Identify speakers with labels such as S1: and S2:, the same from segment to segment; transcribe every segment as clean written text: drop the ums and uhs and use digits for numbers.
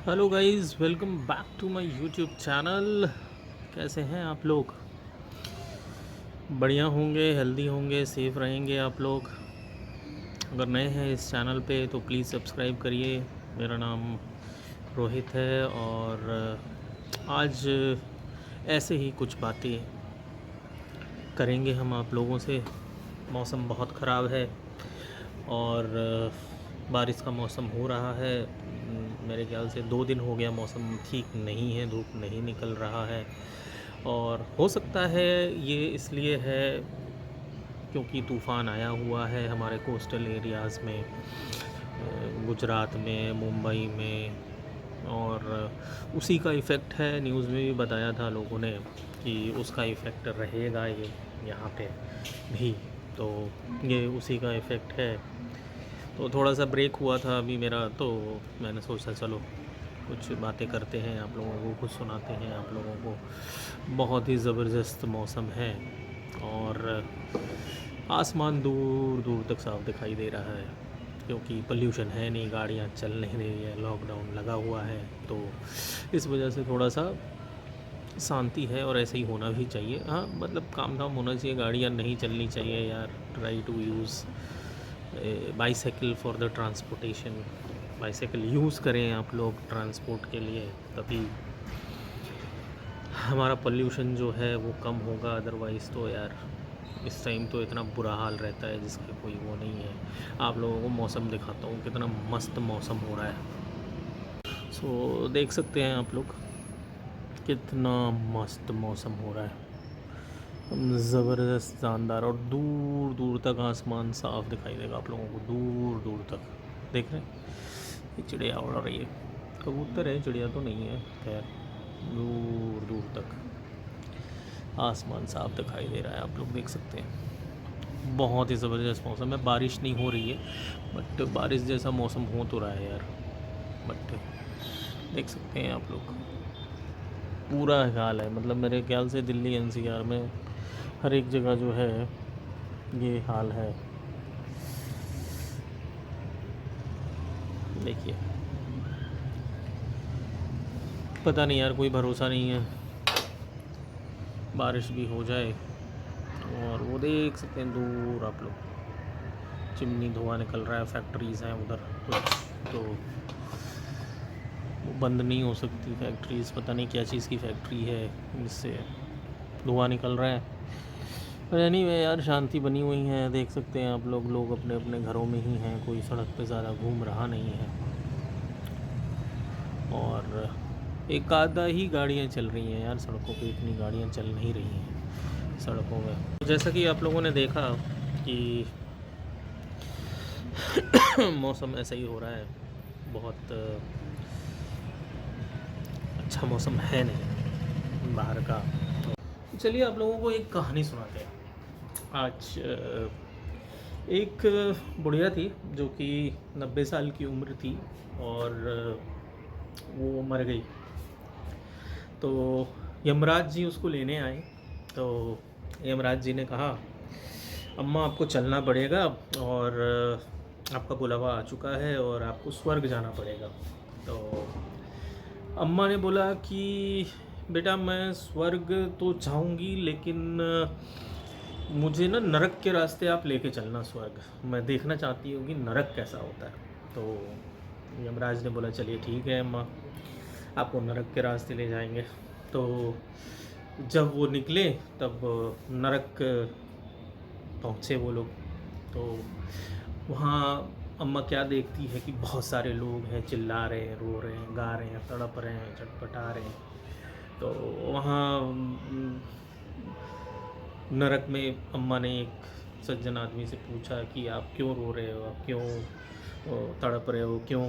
S1: Hello guys, welcome back to my YouTube channel. कैसे हैं आप लोग? बढ़िया होंगे, हेल्दी होंगे, सेफ रहेंगे आप लोग। अगर नए हैं इस चैनल पे तो प्लीज़ सब्सक्राइब करिए। मेरा नाम रोहित है और आज ऐसे ही कुछ बातें करेंगे हम आप लोगों से। मौसम बहुत ख़राब है और बारिश का मौसम हो रहा है। मेरे ख्याल से 2 दिन हो गया मौसम ठीक नहीं है, धूप नहीं निकल रहा है। और हो सकता है ये इसलिए है क्योंकि तूफ़ान आया हुआ है हमारे कोस्टल एरियाज़ में, गुजरात में, मुंबई में। और उसी का इफ़ेक्ट है। न्यूज़ में भी बताया था लोगों ने कि उसका इफ़ेक्ट रहेगा ये यहाँ पे भी। तो ये उसी का इफ़ेक्ट है। तो थोड़ा सा ब्रेक हुआ था अभी मेरा, तो मैंने सोचा चलो कुछ बातें करते हैं, आप लोगों को कुछ सुनाते हैं आप लोगों को। बहुत ही ज़बरदस्त मौसम है और आसमान दूर दूर तक साफ दिखाई दे रहा है क्योंकि पोल्यूशन है नहीं, गाड़ियाँ चल नहीं रही है, लॉकडाउन लगा हुआ है। तो इस वजह से थोड़ा सा शांति है और ऐसे ही होना भी चाहिए। हाँ, मतलब काम धाम होना चाहिए, गाड़ियाँ नहीं चलनी चाहिए यार। Try to use bicycle for the transportation. Bicycle use करें आप लोग ट्रांसपोर्ट के लिए, तभी हमारा पोल्यूशन जो है वो कम होगा। अदरवाइज़ तो यार इस टाइम तो इतना बुरा हाल रहता है जिसकी कोई वो नहीं है। आप लोगों को मौसम दिखाता हूँ, कितना मस्त मौसम हो रहा है। देख सकते हैं आप लोग कितना मस्त मौसम हो रहा है, ज़बरदस्त शानदार। और दूर दूर तक आसमान साफ दिखाई देगा आप लोगों को, दूर दूर तक। देख रहे हैं ये चिड़िया उड़ रही है, कबूतर है, चिड़िया तो नहीं है। खैर, दूर दूर तक आसमान साफ दिखाई दे रहा है, आप लोग देख सकते हैं। बहुत ही ज़बरदस्त मौसम है। बारिश नहीं हो रही है बट बारिश जैसा मौसम हो तो रहा है यार। बट देख सकते हैं आप लोग, पूरा हाल है। मतलब मेरे ख्याल से दिल्ली एनसीआर में हर एक जगह जो है ये हाल है। देखिए, पता नहीं यार, कोई भरोसा नहीं है, बारिश भी हो जाए। और वो देख सकते हैं दूर आप लोग, चिमनी धुआं निकल रहा है, फैक्ट्रीज़ हैं उधर कुछ, तो वो बंद नहीं हो सकती फैक्ट्रीज़। पता नहीं क्या चीज़ की फैक्ट्री है जिससे धुआं निकल रहा है। पर एनीवे यार, शांति बनी हुई है। देख सकते हैं आप लोग, लोग अपने अपने घरों में ही हैं, कोई सड़क पे ज़्यादा घूम रहा नहीं है। और एक आधा ही गाड़ियाँ चल रही हैं यार सड़कों पे, इतनी गाड़ियाँ चल नहीं रही हैं सड़कों में। तो जैसा कि आप लोगों ने देखा कि मौसम ऐसा ही हो रहा है, बहुत अच्छा मौसम है नहीं बाहर का। तो चलिए आप लोगों को एक कहानी सुनाते हैं। आज एक बुढ़िया थी जो कि 90 साल की उम्र थी और वो मर गई। तो यमराज जी उसको लेने आए। तो यमराज जी ने कहा, अम्मा आपको चलना पड़ेगा और आपका बुलावा आ चुका है और आपको स्वर्ग जाना पड़ेगा। तो अम्मा ने बोला कि बेटा मैं स्वर्ग तो जाऊंगी, लेकिन मुझे ना नरक के रास्ते आप लेके चलना स्वर्ग, मैं देखना चाहती हूँ कि नरक कैसा होता है। तो यमराज ने बोला चलिए ठीक है अम्मा, आपको नरक के रास्ते ले जाएंगे। तो जब वो निकले तब नरक पहुँचे वो लोग। तो वहाँ अम्मा क्या देखती है कि बहुत सारे लोग हैं, चिल्ला रहे हैं, रो रहे हैं, गा रहे हैं, तड़प रहे हैं, छटपटा रहे हैं। तो वहाँ नरक में अम्मा ने एक सज्जन आदमी से पूछा कि आप क्यों रो रहे हो, आप क्यों तड़प रहे हो, क्यों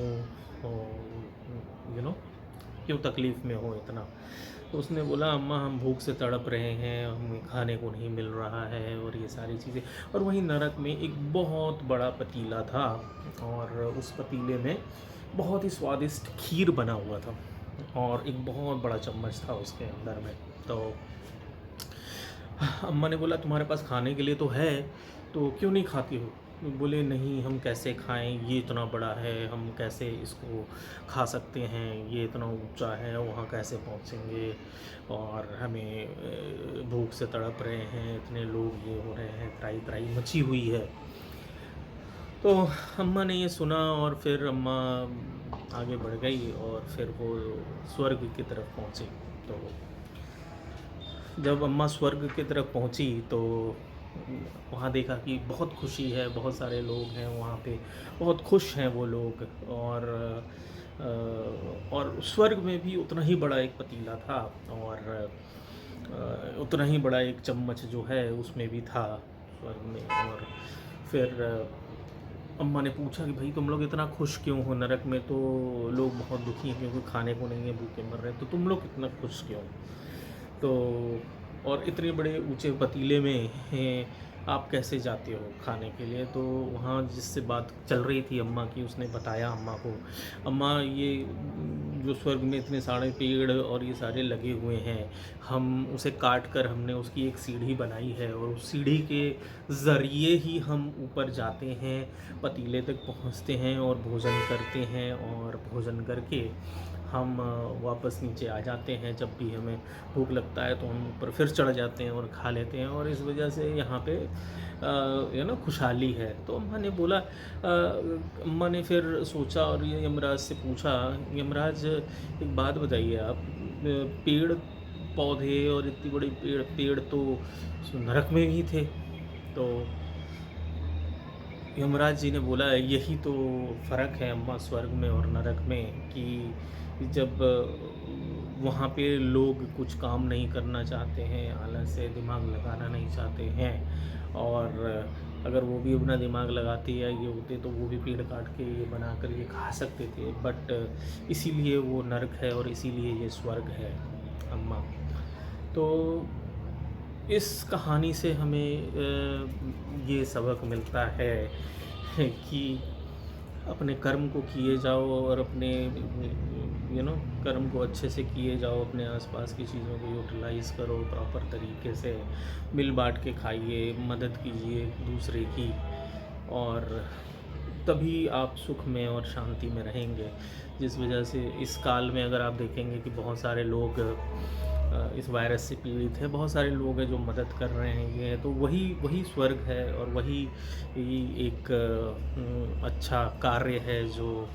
S1: क्यों तकलीफ़ में हो इतना। तो उसने बोला अम्मा हम भूख से तड़प रहे हैं, हमें खाने को नहीं मिल रहा है और ये सारी चीज़ें। और वहीं नरक में एक बहुत बड़ा पतीला था और उस पतीले में बहुत ही स्वादिष्ट खीर बना हुआ था और एक बहुत बड़ा चम्मच था उसके अंदर में। तो अम्मा ने बोला तुम्हारे पास खाने के लिए तो है, तो क्यों नहीं खाती हो। बोले नहीं हम कैसे खाएं, ये इतना बड़ा है, हम कैसे इसको खा सकते हैं, ये इतना ऊंचा है, वहाँ कैसे पहुँचेंगे, और हमें भूख से तड़प रहे हैं, इतने लोग ये हो रहे हैं, त्राही त्राही मची हुई है। तो अम्मा ने ये सुना और फिर अम्मा आगे बढ़ गई और फिर वो स्वर्ग की तरफ पहुँची। तो जब अम्मा स्वर्ग की तरफ पहुंची तो वहाँ देखा कि बहुत खुशी है, बहुत सारे लोग हैं वहाँ पे, बहुत खुश हैं वो लोग। और स्वर्ग में भी उतना ही बड़ा एक पतीला था, और उतना ही बड़ा एक चम्मच जो है उसमें भी था स्वर्ग में। और फिर अम्मा ने पूछा कि भाई तुम लोग इतना खुश क्यों हो, नरक में तो लोग बहुत दुखी हैं क्योंकि खाने को नहीं है, भूखे मर रहे हैं, तो तुम लोग इतना खुश क्यों? तो और इतने बड़े ऊंचे पतीले में आप कैसे जाते हो खाने के लिए? तो वहाँ जिससे बात चल रही थी अम्मा की, उसने बताया अम्मा को, अम्मा ये जो स्वर्ग में इतने सारे पेड़ और ये सारे लगे हुए हैं, हम उसे काट कर हमने उसकी एक सीढ़ी बनाई है, और उस सीढ़ी के ज़रिए ही हम ऊपर जाते हैं, पतीले तक पहुँचते हैं और भोजन करते हैं, और भोजन करके हम वापस नीचे आ जाते हैं। जब भी हमें भूख लगता है तो हम ऊपर फिर चढ़ जाते हैं और खा लेते हैं, और इस वजह से यहाँ पे खुशहाली है। तो अम्मा ने बोला, अम्मा ने फिर सोचा और ये यमराज से पूछा, यमराज एक बात बताइए आप, पेड़ पौधे और इतनी बड़ी पेड़ पेड़ तो नरक में भी थे। तो यमराज जी ने बोला, यही तो फ़र्क है अम्मा स्वर्ग में और नरक में, कि जब वहाँ पे लोग कुछ काम नहीं करना चाहते हैं, आलस से दिमाग लगाना नहीं चाहते हैं, और अगर वो भी अपना दिमाग लगाते या ये होते तो वो भी पेड़ काट के ये बना कर ये खा सकते थे, बट इसीलिए वो नरक है और इसीलिए ये स्वर्ग है अम्मा। तो इस कहानी से हमें ये सबक मिलता है कि अपने कर्म को किए जाओ, और अपने कर्म को अच्छे से किए जाओ, अपने आसपास की चीज़ों को यूटिलाइज़ करो प्रॉपर तरीके से, मिल बांट के खाइए, मदद कीजिए दूसरे की, और तभी आप सुख में और शांति में रहेंगे। जिस वजह से इस काल में अगर आप देखेंगे कि बहुत सारे लोग इस वायरस से पीड़ित हैं, बहुत सारे लोग हैं जो मदद कर रहे हैं, ये तो वही वही स्वर्ग है, और वही एक अच्छा कार्य है जो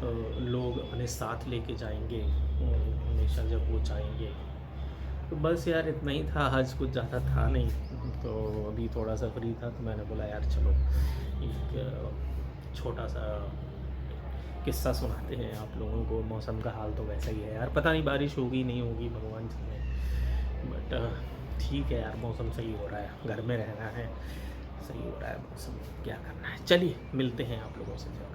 S1: लोग अपने साथ लेके जाएंगे हमेशा जब वो चाहेंगे। तो बस यार इतना ही था, आज कुछ ज़्यादा था नहीं, तो अभी थोड़ा सा फ्री था तो मैंने बोला यार चलो एक छोटा सा किस्सा सुनाते हैं आप लोगों को। मौसम का हाल तो वैसा ही है यार, पता नहीं बारिश होगी नहीं होगी, भगवान जाने, बट ठीक है यार, मौसम सही हो रहा है, घर में रहना है, सही हो रहा है मौसम, क्या करना है। चलिए मिलते हैं आप लोगों से जल्दी।